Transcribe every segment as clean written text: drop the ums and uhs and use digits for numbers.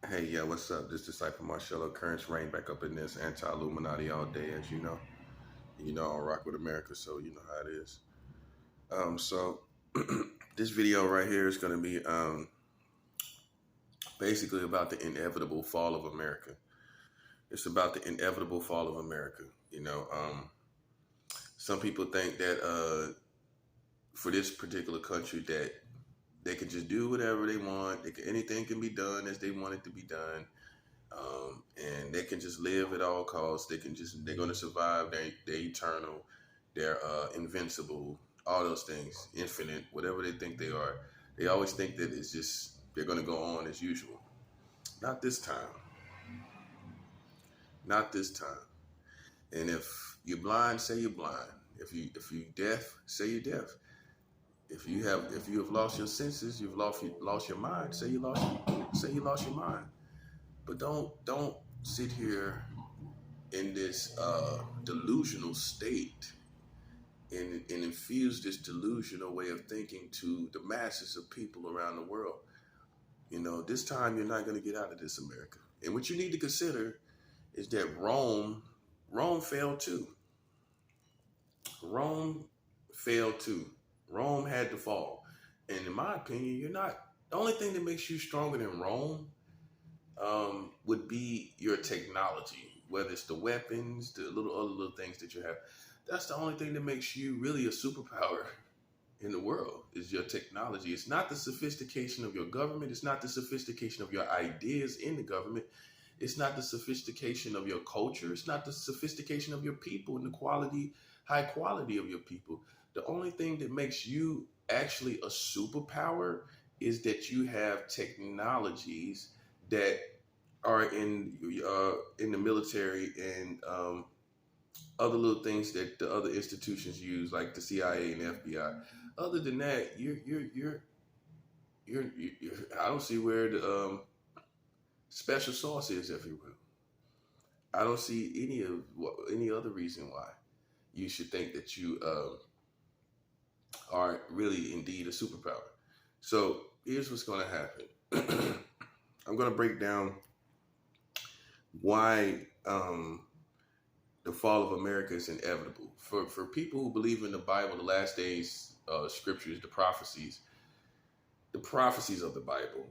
Hey, yeah, what's up? This Disciple Marcello. Currents reign back up in this anti-Illuminati all day, as you know. You know, I don't rock with America, so you know how it is. So this video right here is going to be basically about the inevitable fall of America. It's about the inevitable fall of America. Some people think that for this particular country that they can just do whatever they want. Anything can be done as they want it to be done. And they can just live at all costs. They're going to survive. They're eternal. They're invincible. All those things, infinite, whatever they think they are. They always think that it's just they're going to go on as usual. Not this time. Not this time. And if you're blind, say you're blind. If you deaf, say you're deaf. If you have lost your senses, you've lost your mind. Say you lost your mind. But don't sit here in this delusional state and infuse this delusional way of thinking to the masses of people around the world. This time you're not going to get out of this, America. And what you need to consider is that Rome failed too. Rome failed too. Rome had to fall. And in my opinion, the only thing that makes you stronger than Rome would be your technology, whether it's the weapons, the other little things that you have. That's the only thing that makes you really a superpower in the world is your technology. It's not the sophistication of your government. It's not the sophistication of your ideas in the government. It's not the sophistication of your culture. It's not the sophistication of your people and the high quality of your people. The only thing that makes you actually a superpower is that you have technologies that are in the military and other little things that the other institutions use, like the CIA and FBI. Other than that, you're I don't see where the special sauce is, if you will. I don't see any other reason why you should think that you are really indeed a superpower. So here's what's going to happen. I'm going to break down why the fall of America is inevitable. For people who believe in the Bible, the last days scriptures, the prophecies of the Bible,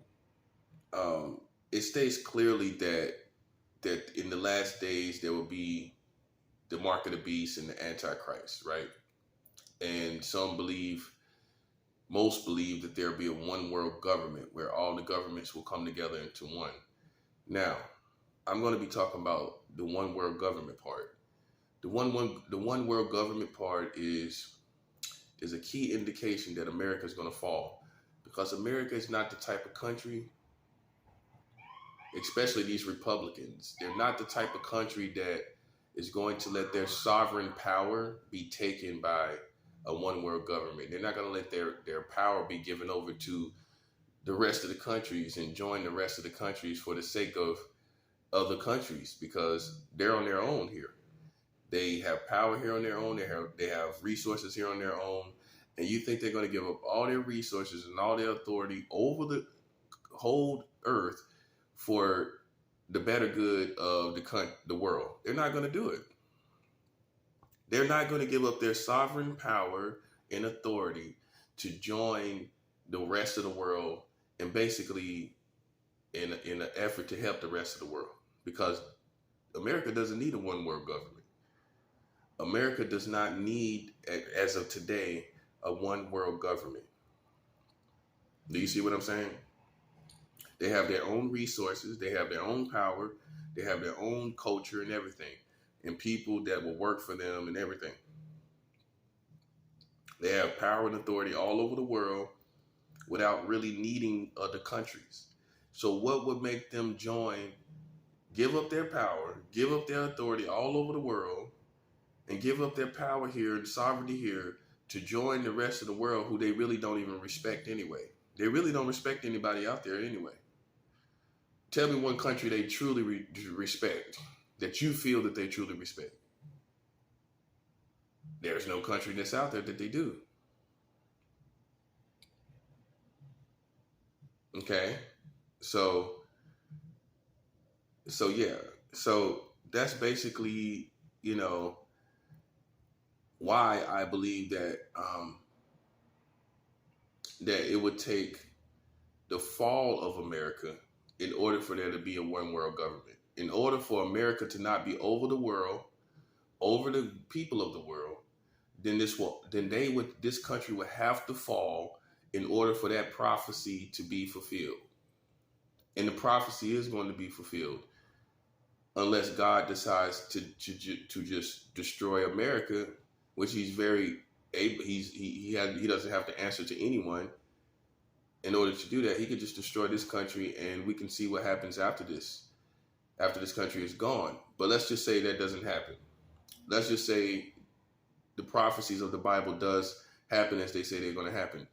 it states clearly that in the last days there will be the mark of the beast and the Antichrist, right? And most believe that there will be a one world government where all the governments will come together into one. Now, I'm going to be talking about the one world government part. The one world government part is a key indication that America is going to fall, because America is not the type of country, especially these Republicans. They're not the type of country that is going to let their sovereign power be taken by a one world government. They're not going to let their power be given over to the rest of the countries and join the rest of the countries for the sake of other countries, because they're on their own here. They have power here on their own. They have resources here on their own. And you think they're going to give up all their resources and all their authority over the whole earth for the better good of the world? They're not going to do it. They're not going to give up their sovereign power and authority to join the rest of the world, and basically in an effort to help the rest of the world, because America doesn't need a one world government. America does not need, as of today, a one world government. Do you see what I'm saying? They have their own resources. They have their own power. They have their own culture and everything, and people that will work for them and everything. They have power and authority all over the world without really needing other countries. So what would make them give up their power, give up their authority all over the world, and give up their power here and sovereignty here to join the rest of the world, who they really don't even respect anyway? They really don't respect anybody out there anyway. Tell me one country they truly respect, that you feel that they truly respect. There's no country that's out there that they do. Okay? So So yeah, so that's basically, you know, why I believe that that it would take the fall of America in order for there to be a one world government. In order for America to not be over the world, over the people of the world, then this country would have to fall in order for that prophecy to be fulfilled. And the prophecy is going to be fulfilled unless God decides to just destroy America, which he's very able. He doesn't have to answer to anyone. In order to do that, he could just destroy this country, and we can see what happens after this. After this country is gone. But let's just say that doesn't happen. Let's just say the prophecies of the Bible does happen as they say they're going to happen.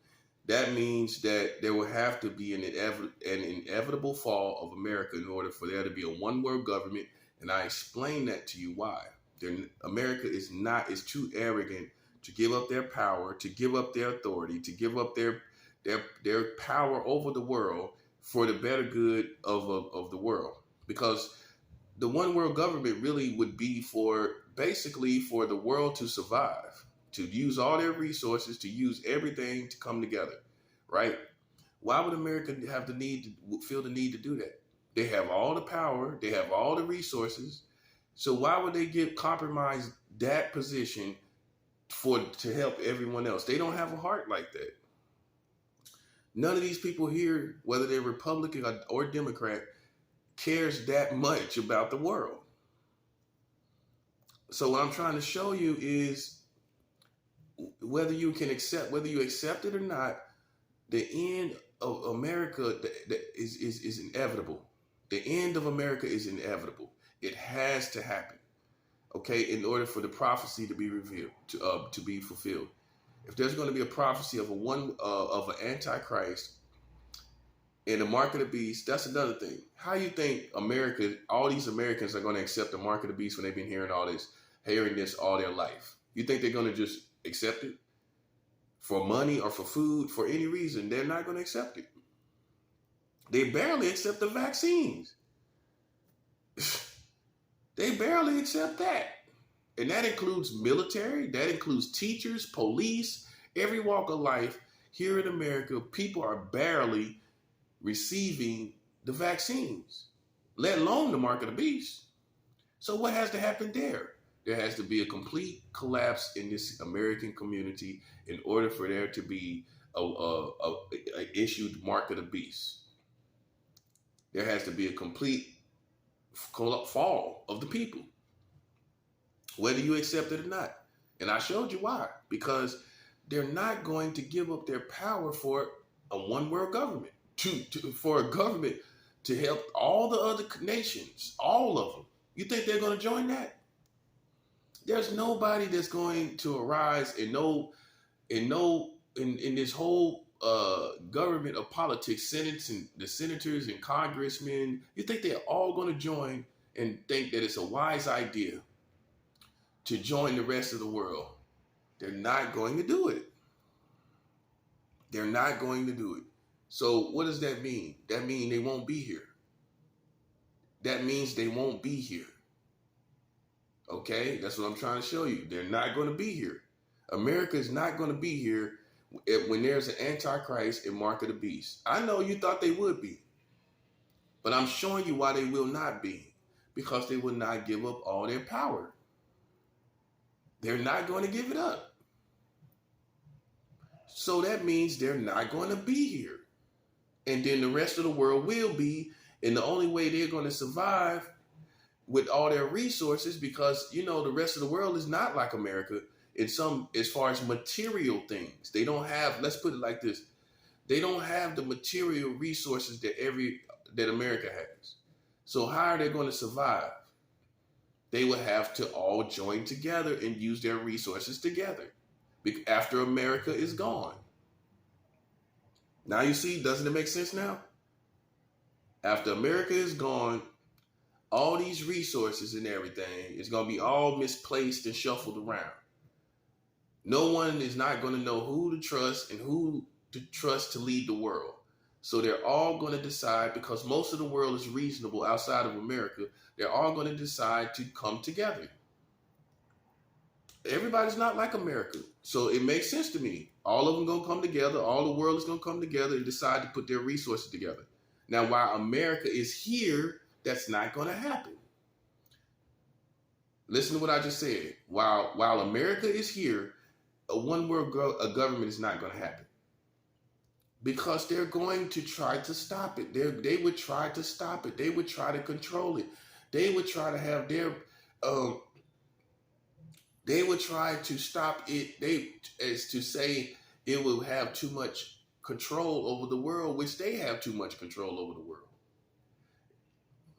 That means that there will have to be an inevitable fall of America in order for there to be a one world government. And I explained that to you why. America is too arrogant to give up their power, to give up their authority, to give up their power over the world for the better good of the world. Because the one world government really would be basically for the world to survive, to use all their resources, to use everything to come together, right? Why would America feel the need to do that? They have all the power, they have all the resources. So why would they compromise that position to help everyone else? They don't have a heart like that. None of these people here, whether they're Republican or Democrat, cares that much about the world. So what I'm trying to show you is whether you accept it or not, the end of America is inevitable. The end of America is inevitable. It has to happen, okay, in order for the prophecy to be revealed, to be fulfilled. If there's going to be a prophecy of an Antichrist and the mark of the beast, that's another thing. How you think all these Americans are going to accept the mark of the beast when they've been hearing this all their life? You think they're going to just accept it for money or for food, for any reason? They're not going to accept it. They barely accept the vaccines. They barely accept that. And that includes military, that includes teachers, police, every walk of life. Here in America, people are barely receiving the vaccines, let alone the mark of the beast. So what has to happen there? There has to be a complete collapse in this American community in order for there to be a issued mark of the beast. There has to be a complete fall of the people, whether you accept it or not. And I showed you why. Because they're not going to give up their power for a one world government, for a government to help all the other nations, all of them. You think they're going to join that? There's nobody that's going to arise in this whole government of politics, the senators and congressmen. You think they're all going to join and think that it's a wise idea to join the rest of the world? They're not going to do it. They're not going to do it. So what does that mean? That means they won't be here. That means they won't be here. Okay, that's what I'm trying to show you. They're not going to be here. America is not going to be here when there's an Antichrist and mark of the beast. I know you thought they would be, but I'm showing you why they will not be, because they will not give up all their power. They're not going to give it up. So that means they're not going to be here. And then the rest of the world will be. And the only way they're going to survive with all their resources, because, the rest of the world is not like America as far as material things. They don't have, let's put it like this. They don't have the material resources that America has. So how are they going to survive? They will have to all join together and use their resources together after America is gone. Now you see, doesn't it make sense now? After America is gone, all these resources and everything is going to be all misplaced and shuffled around. No one is not going to know who to trust and who to trust to lead the world. So they're all going to decide, because most of the world is reasonable outside of America, they're all going to decide to come together. Everybody's not like America. So it makes sense to me. All of them going to come together. All the world is going to come together and decide to put their resources together. Now, while America is here, that's not going to happen. Listen to what I just said. While America is here, a one world government is not going to happen. Because they're going to try to stop it. They would try to stop it. They would try to control it. They would try to have their... they would try to stop it. As to say it will have too much control over the world, which they have too much control over the world.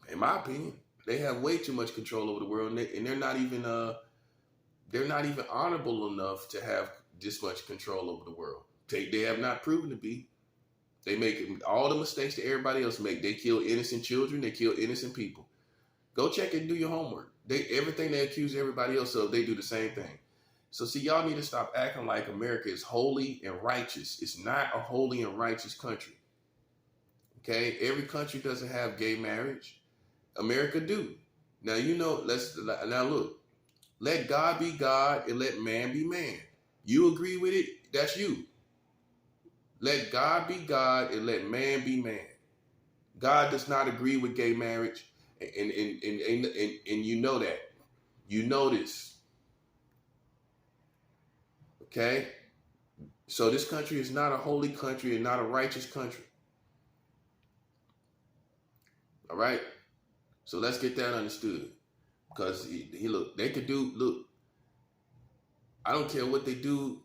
In my opinion, they have way too much control over the world, and they're not even honorable enough to have this much control over the world. They have not proven to be. They make all the mistakes that everybody else make. They kill innocent children. They kill innocent people. Go check it and do your homework. Everything they accuse everybody else of, they do the same thing. So see, y'all need to stop acting like America is holy and righteous. It's not a holy and righteous country. Okay? Every country doesn't have gay marriage. America do. Now, now look, let God be God and let man be man. You agree with it? That's you. Let God be God and let man be man. God does not agree with gay marriage. And you know that. You know this. Okay? So this country is not a holy country and not a righteous country. All right? So let's get that understood. Because they could do, I don't care what they do.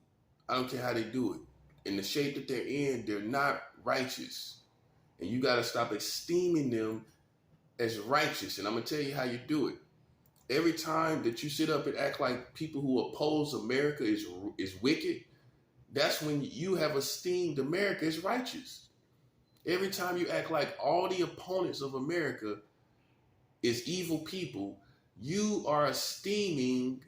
I don't care how they do it. In the shape that they're in, they're not righteous. And you got to stop esteeming them as righteous. And I'm going to tell you how you do it. Every time that you sit up and act like people who oppose America is wicked, that's when you have esteemed America as righteous. Every time you act like all the opponents of America is evil people, you are esteeming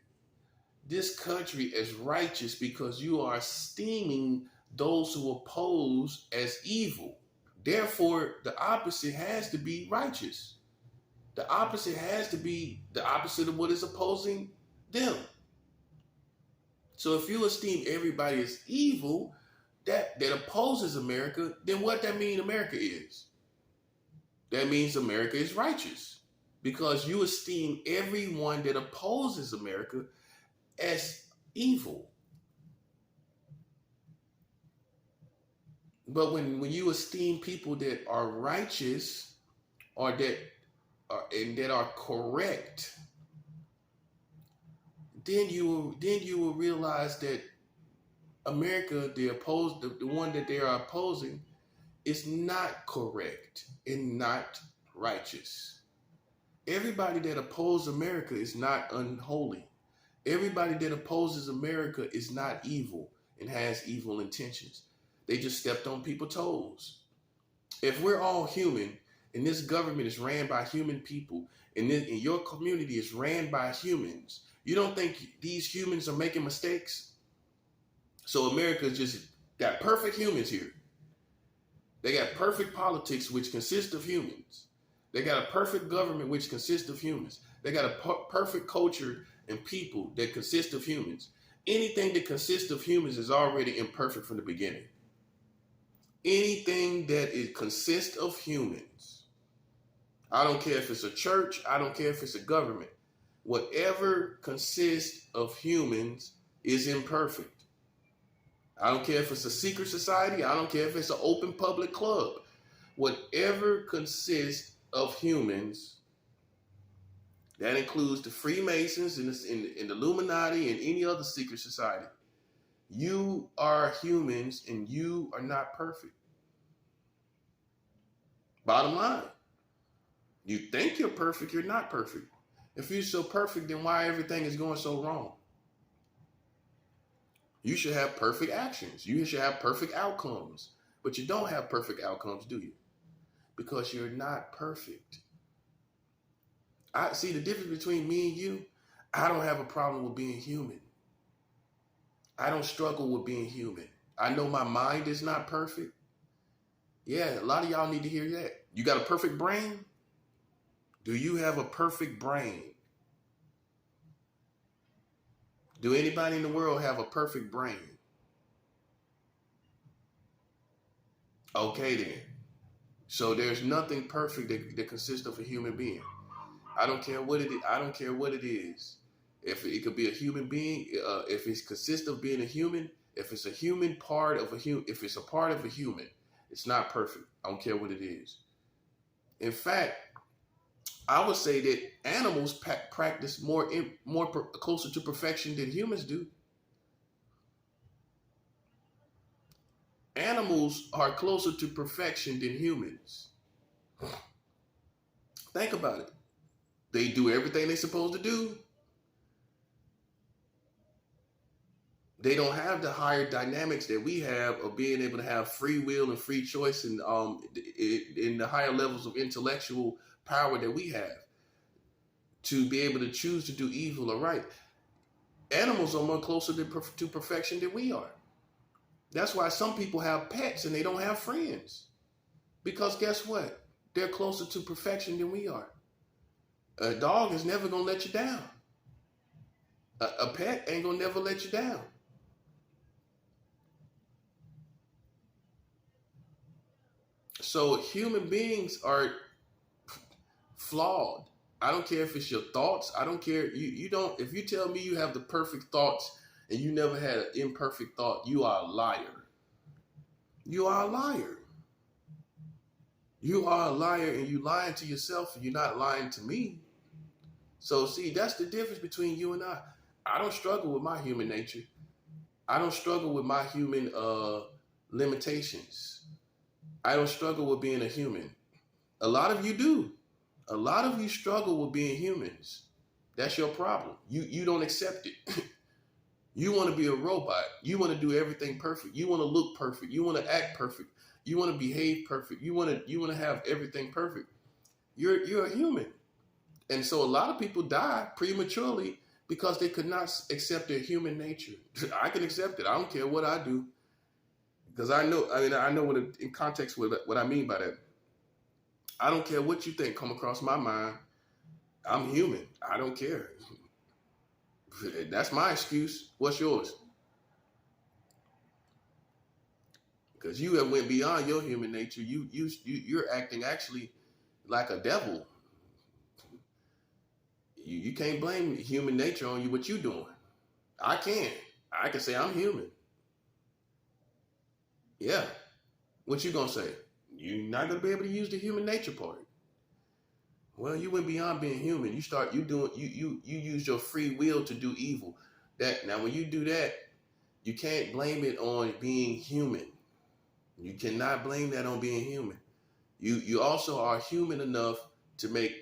this country as righteous because you are esteeming those who oppose as evil. Therefore, the opposite has to be righteous. The opposite has to be the opposite of what is opposing them. So if you esteem everybody as evil that opposes America, then what that mean America is? That means America is righteous because you esteem everyone that opposes America as evil. But when you esteem people that are righteous or that are correct, then you will realize that America, the one that they are opposing, is not correct and not righteous. Everybody that opposes America is not unholy. Everybody that opposes America is not evil and has evil intentions. They just stepped on people's toes. If we're all human and this government is ran by human people and your community is ran by humans, you don't think these humans are making mistakes? So America's just got perfect humans here. They got perfect politics, which consist of humans. They got a perfect government, which consists of humans. They got a perfect culture and people that consist of humans. Anything that consists of humans is already imperfect from the beginning. Anything that consists of humans, I don't care if it's a church, I don't care if it's a government, whatever consists of humans is imperfect. I don't care if it's a secret society, I don't care if it's an open public club. Whatever consists of humans, that includes the Freemasons and the Illuminati and any other secret society. You are humans and you are not perfect. Bottom line, you think you're perfect, you're not perfect. If you're so perfect, then why everything is going so wrong? You should have perfect actions. You should have perfect outcomes. But you don't have perfect outcomes, do you? Because you're not perfect. I see the difference between me and you. I don't have a problem with being human. I don't struggle with being human. I know my mind is not perfect. Yeah, a lot of y'all need to hear that. You got a perfect brain? Do you have a perfect brain? Do anybody in the world have a perfect brain? Okay, then. So there's nothing perfect that consists of a human being. I don't care what it is. I don't care what it is. If it could be a human being, if it consists of being a human, if it's a human part of a human, if it's a part of a human, it's not perfect. I don't care what it is. In fact, I would say that animals practice closer to perfection than humans do. Animals are closer to perfection than humans. Think about it. They do everything they're supposed to do. They don't have the higher dynamics that we have of being able to have free will and free choice, and in the higher levels of intellectual power that we have to be able to choose to do evil or right. Animals are more closer to perfection than we are. That's why some people have pets and they don't have friends. Because guess what? They're closer to perfection than we are. A dog is never going to let you down. A pet ain't going to never let you down. So human beings are flawed. I don't care if it's your thoughts. I don't care. You don't. If you tell me you have the perfect thoughts and you never had an imperfect thought, you are a liar. You are a liar. You are a liar, and you lying to yourself, and you're not lying to me. So see, that's the difference between you and I. I don't struggle with my human nature. I don't struggle with my human limitations. I don't struggle with being a human. A lot of you do. A lot of you struggle with being humans. That's your problem. You don't accept it. You want to be a robot. You want to do everything perfect. You want to look perfect. You want to act perfect. You want to behave perfect. You want to have everything perfect. You're a human. And so a lot of people die prematurely because they could not accept their human nature. I can accept it. I don't care what I do. Because I know what in context with what I mean by that. I don't care what you think come across my mind. I'm human. I don't care. That's my excuse. What's yours? Because you have went beyond your human nature. You're acting actually like a devil. You can't blame human nature on you what you doing. I can. I can say I'm human. Yeah. What you gonna say? You're not gonna be able to use the human nature part. Well, you went beyond being human. You use your free will to do evil. That now when you do that, you can't blame it on being human. You cannot blame that on being human. You also are human enough to make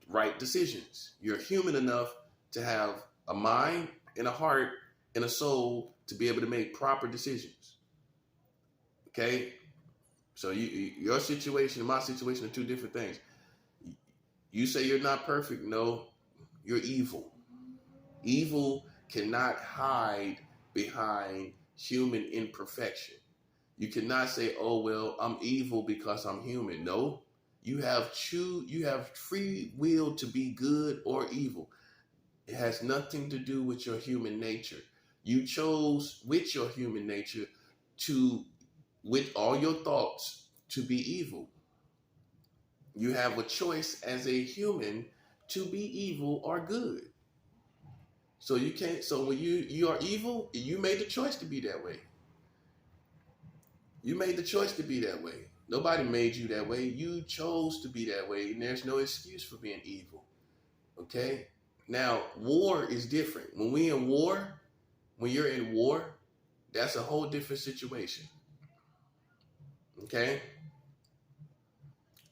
right decisions. You're human enough to have a mind and a heart and a soul to be able to make proper decisions. Okay? So your situation and my situation are two different things. You say you're not perfect. No, you're evil. Evil cannot hide behind human imperfection. You cannot say, "Oh well, I'm evil because I'm human." No, you have free will to be good or evil. It has nothing to do with your human nature. You chose with your human nature with all your thoughts, to be evil. You have a choice as a human to be evil or good. So you can't. So when you are evil, you made the choice to be that way. You made the choice to be that way. Nobody made you that way. You chose to be that way, and there's no excuse for being evil. Okay? Now, war is different. When you're in war, that's a whole different situation. Okay?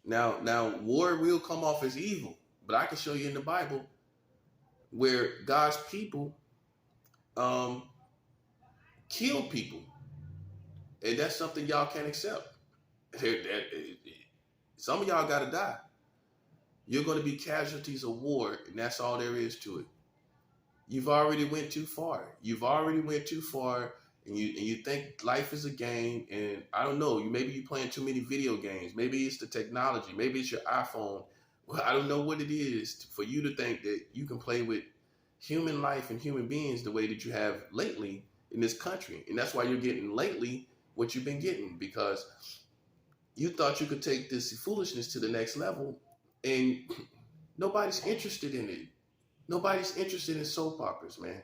Now war will come off as evil, but I can show you in the Bible where God's people kill people. And that's something y'all can't accept. Some of y'all got to die. You're going to be casualties of war, and that's all there is to it. You've already went too far. You've already went too far and you think life is a game, and I don't know, maybe you playing too many video games, maybe it's the technology, maybe it's your iPhone. Well, I don't know what it is for you to think that you can play with human life and human beings the way that you have lately in this country. And that's why you're getting lately what you've been getting, because you thought you could take this foolishness to the next level, and nobody's interested in it. Nobody's interested in soap operas, man.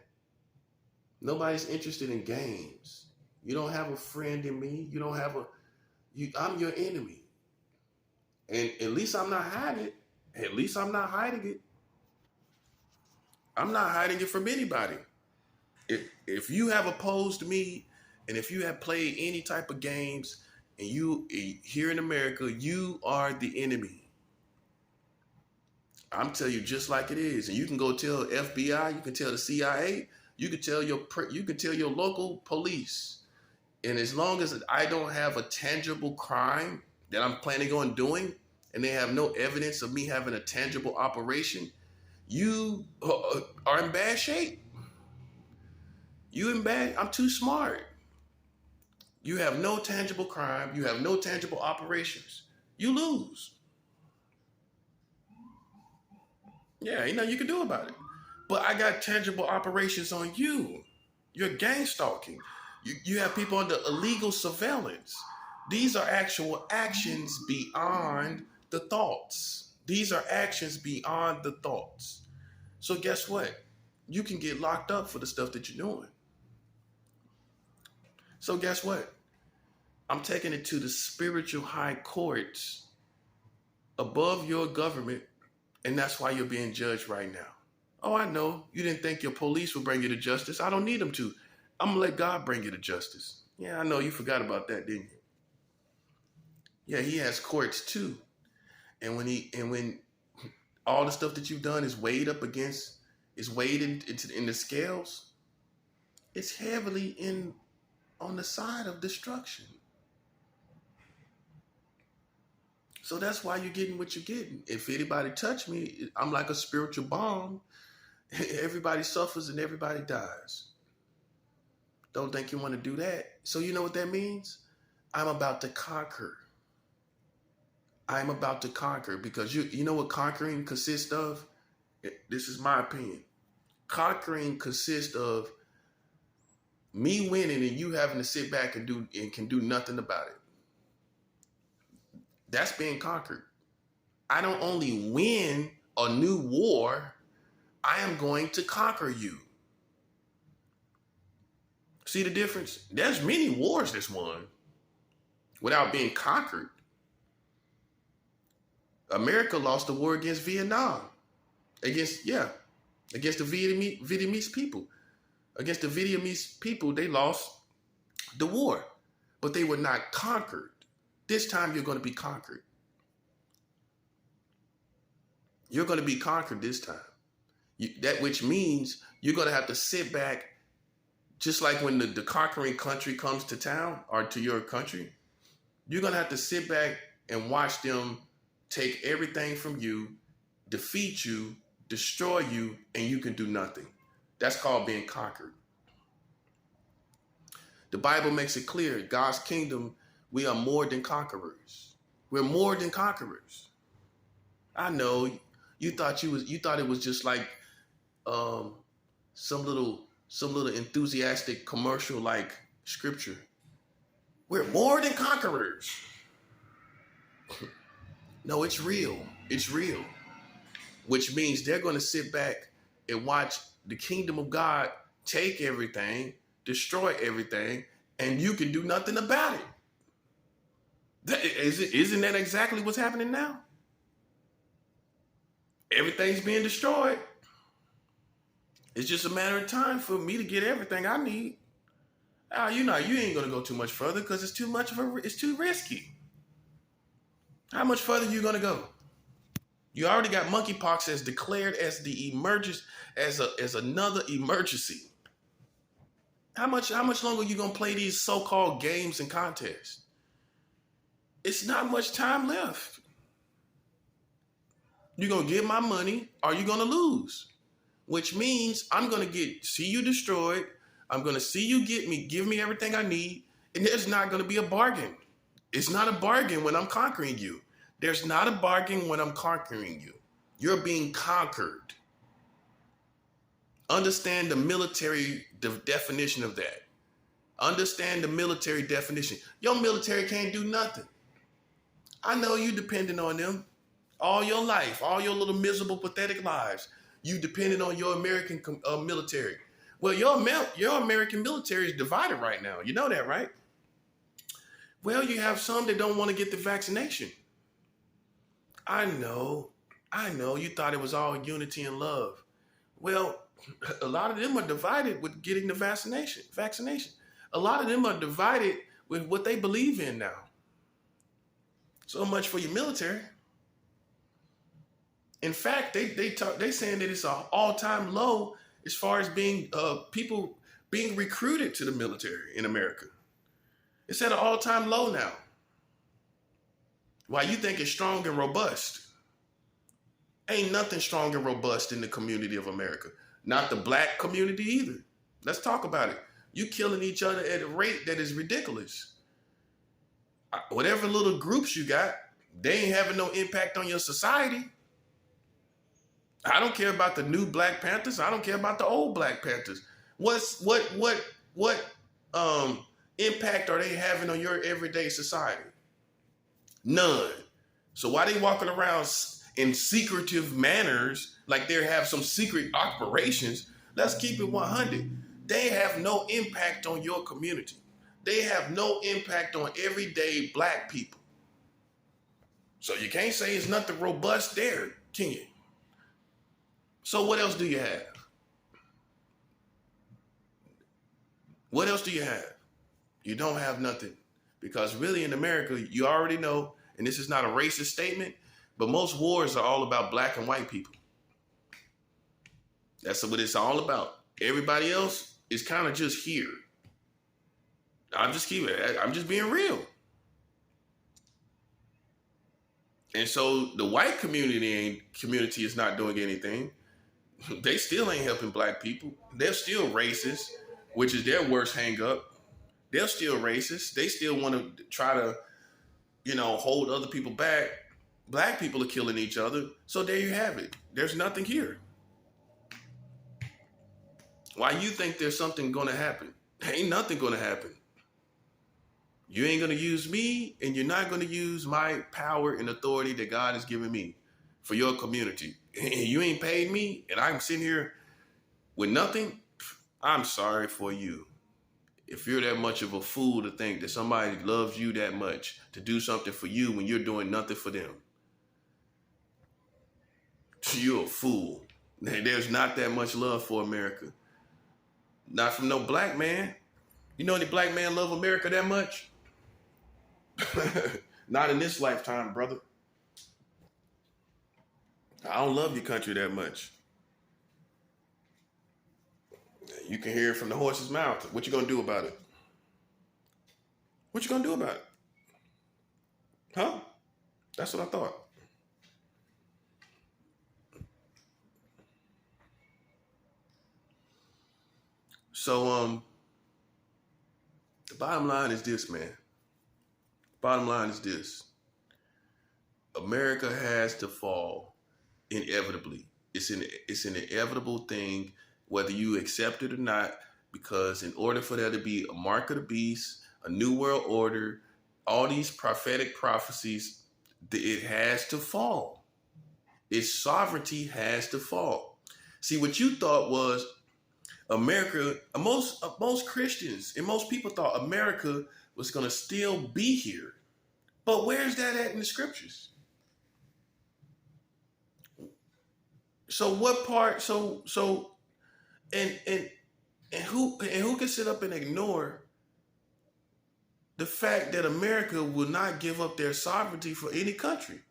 Nobody's interested in games. You don't have a friend in me. You don't have I'm your enemy. And at least I'm not hiding it. At least I'm not hiding it. I'm not hiding it from anybody. If you have opposed me, and if you have played any type of games, and you here in America, you are the enemy. I'm telling you just like it is. And you can go tell FBI, you can tell the CIA, you can tell your local police. And as long as I don't have a tangible crime that I'm planning on doing, and they have no evidence of me having a tangible operation, you are in bad shape. I'm too smart. You have no tangible crime. You have no tangible operations. You lose. Yeah, ain't nothing you can do about it. But I got tangible operations on you. You're gang stalking. You have people under illegal surveillance. These are actual actions beyond the thoughts. These are actions beyond the thoughts. So guess what? You can get locked up for the stuff that you're doing. So guess what? I'm taking it to the spiritual high courts above your government, and that's why you're being judged right now. Oh, I know. You didn't think your police would bring you to justice. I don't need them to. I'm going to let God bring you to justice. Yeah, I know. You forgot about that, didn't you? Yeah, he has courts too. And when all the stuff that you've done is weighed in the scales, it's heavily on the side of destruction. So that's why you're getting what you're getting. If anybody touch me, I'm like a spiritual bomb. Everybody suffers and everybody dies. Don't think you want to do that. So you know what that means? I'm about to conquer. I'm about to conquer, because you know what conquering consists of? This is my opinion. Conquering consists of me winning and you having to sit back and can do nothing about it. That's being conquered. I don't only win a new war, I am going to conquer you. See the difference? There's many wars that's won without being conquered. America lost the war against Vietnam. Against the Vietnamese people. Against the Vietnamese people, they lost the war. But they were not conquered. This time you're going to be conquered. You're going to be conquered this time. Which means you're going to have to sit back, just like when the conquering country comes to town or to your country. You're going to have to sit back and watch them take everything from you, defeat you, destroy you, and you can do nothing. That's called being conquered. The Bible makes it clear, God's kingdom, we are more than conquerors. We're more than conquerors. I know you thought it was just like some little enthusiastic commercial like scripture. We're more than conquerors. No, it's real. It's real. Which means they're going to sit back and watch the kingdom of God take everything, destroy everything, and you can do nothing about it. Isn't that exactly what's happening now? Everything's being destroyed. It's just a matter of time for me to get everything I need. You ain't gonna go too much further because it's too risky. How much further are you gonna go? You already got monkeypox as declared as the emergence as another emergency. How much longer are you gonna play these so-called games and contests? It's not much time left. You're gonna get my money or you're gonna lose. Which means I'm gonna see you destroyed. I'm going to see you give me everything I need, and there's not going to be a bargain. It's not a bargain when I'm conquering you. There's not a bargain when I'm conquering you. You're being conquered. Understand the military definition of that. Understand the military definition. Your military can't do nothing. I know you depending on them all your life, all your little miserable, pathetic lives. You depended on your American military. Well, your American military is divided right now. You know that, right? Well, you have some that don't want to get the vaccination. I know. You thought it was all unity and love. Well, a lot of them are divided with getting the vaccination. A lot of them are divided with what they believe in now. So much for your military. In fact, they saying that it's an all-time low as far as being people being recruited to the military in America. It's at an all-time low now. Why you think it's strong and robust? Ain't nothing strong and robust in the community of America. Not the black community either. Let's talk about it. You killing each other at a rate that is ridiculous. Whatever little groups you got, they ain't having no impact on your society. I don't care about the new Black Panthers. I don't care about the old Black Panthers. What impact are they having on your everyday society? None. So why they walking around in secretive manners, like they have some secret operations? Let's keep it 100. They have no impact on your community. They have no impact on everyday black people. So you can't say it's nothing robust there, can you? So what else do you have? What else do you have? You don't have nothing. Because really in America, you already know, and this is not a racist statement, but most wars are all about black and white people. That's what it's all about. Everybody else is kind of just here. I'm just being real. And so the white community is not doing anything. They still ain't helping black people. They're still racist, which is their worst hang up. They're still racist. They still want to try to, hold other people back. Black people are killing each other. So there you have it. There's nothing here. Why you think there's something going to happen? Ain't nothing going to happen. You ain't going to use me, and you're not going to use my power and authority that God has given me for your community. And you ain't paid me, and I'm sitting here with nothing. I'm sorry for you. If you're that much of a fool to think that somebody loves you that much to do something for you when you're doing nothing for them, you're a fool. There's not that much love for America. Not from no black man. You know any black man love America that much? Not in this lifetime, brother. I don't love your country that much. You can hear it from the horse's mouth. What you gonna do about it? What you gonna do about it? Huh? That's what I thought. So, the bottom line is this, man. Bottom line is this. America has to fall inevitably. It's an inevitable thing, whether you accept it or not, because in order for there to be a mark of the beast, a new world order, all these prophetic prophecies, it has to fall. Its sovereignty has to fall. See, what you thought was America, most Christians and most people thought America was going to still be here. But where's that at in the scriptures? So what part, and who can sit up and ignore the fact that America will not give up their sovereignty for any country?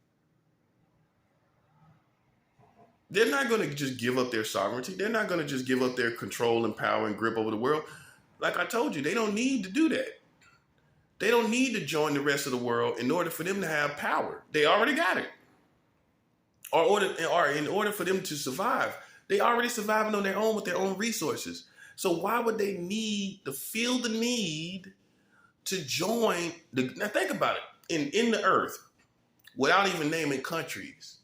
They're not going to just give up their sovereignty. They're not going to just give up their control and power and grip over the world. Like I told you, they don't need to do that. They don't need to join the rest of the world in order for them to have power. They already got it. Or in order for them to survive. They already surviving on their own with their own resources. So why would they feel the need to join now think about it. In the earth, without even naming countries,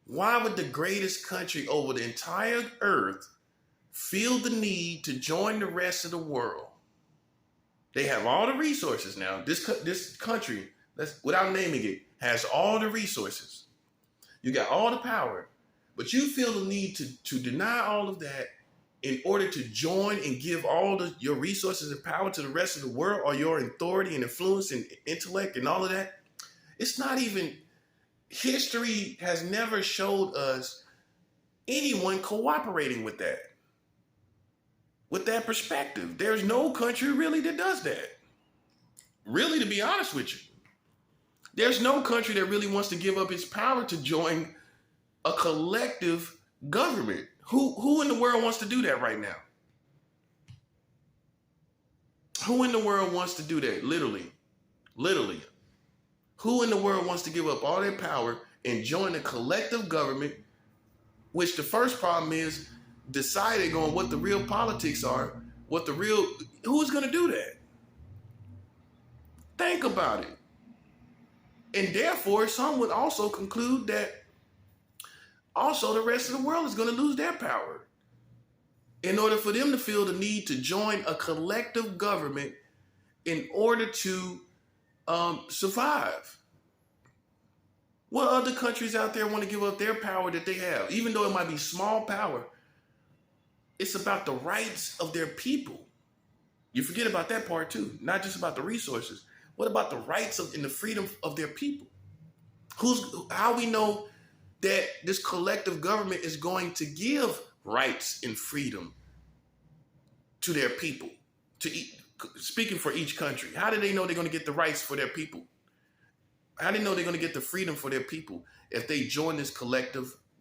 why would the greatest country over the entire earth feel the need to join the rest of the world? They have all the resources now. This country, without naming it, has all the resources. You got all the power, but you feel the need to deny all of that in order to join and give all your resources and power to the rest of the world, or your authority and influence and intellect and all of that. It's not even, history has never showed us anyone cooperating with that perspective. There's no country really that does that. Really, to be honest with you, there's no country that really wants to give up its power to join a collective government. Who in the world wants to do that right now? Who in the world wants to do that? Literally. Who in the world wants to give up all their power and join a collective government, which the first problem is deciding on what the real politics are, who's going to do that? Think about it. And therefore, some would also conclude that also the rest of the world is going to lose their power in order for them to feel the need to join a collective government in order to survive. What other countries out there want to give up their power that they have? Even though it might be small power, it's about the rights of their people. You forget about that part too, not just about the resources. What about the rights and the freedom of their people? How we know that this collective government is going to give rights and freedom to their people, speaking for each country? How do they know they're going to get the rights for their people? How do they know they're going to get the freedom for their people if they join this collective